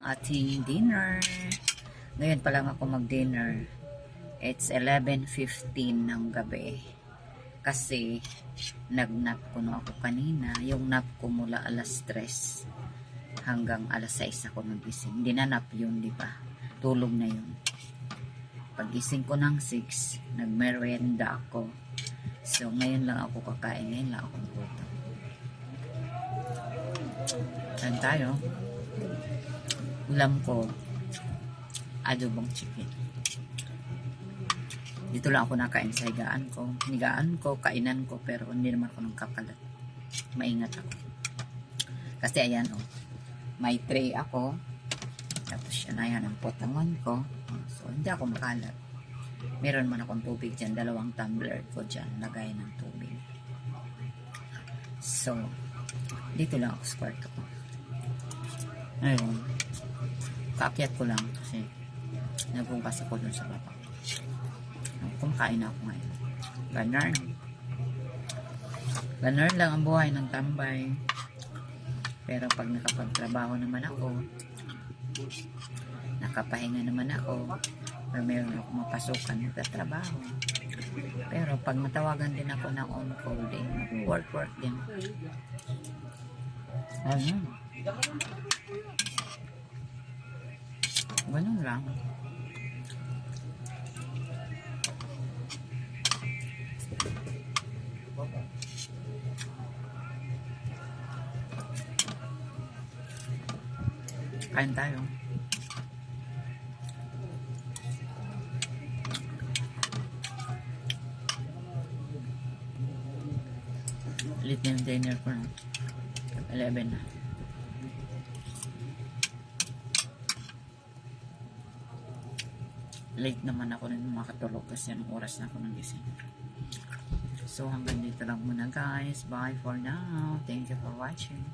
ating dinner. Ngayon pa lang ako mag-dinner. It's 11:15 ng gabi. Kasi nag-nap ko na ako kanina. Yung nap ko mula alas 3 hanggang alas 6 ako nagising. Hindi na nap yun, di ba? Tulog na yun. Pagising ko ng 6, nagmerienda ako. So, ngayon lang ako kakain. Ngayon lang ako nagutom. Saan tayo? Ulam ko, adobong chicken. Dito lang ako nakain sa higaan ko. Higaan ko, kainan ko, pero hindi naman ako nagkapalat. Maingat ako. Kasi ayan, oh, may tray ako. Tapos yan, ayan ang potangon ko. So, hindi ako makalat. Meron man akong tubig dyan. 2 tumbler ko dyan. Lagay ng tubig. So, dito lang ako sa kwarto ko. Ayun. Kaakyat ko lang kasi nagbukas ako dun sa baba. Kumakain ako ngayon. Ganun. Ganun lang ang buhay ng tambay. Pero pag nakapagtrabaho naman ako, nakapahinga naman ako, or meron ako mapasukan magtatrabaho. Pero pag natawagan din ako ng on-call din, work din. Ayun. Ganun lang. Kain tayo. Late na yung dinner ko na. 11 na. Late naman ako nung makatulog kasi anong oras na ako nagising. So hanggang dito lang muna guys. Bye for now. Thank you for watching.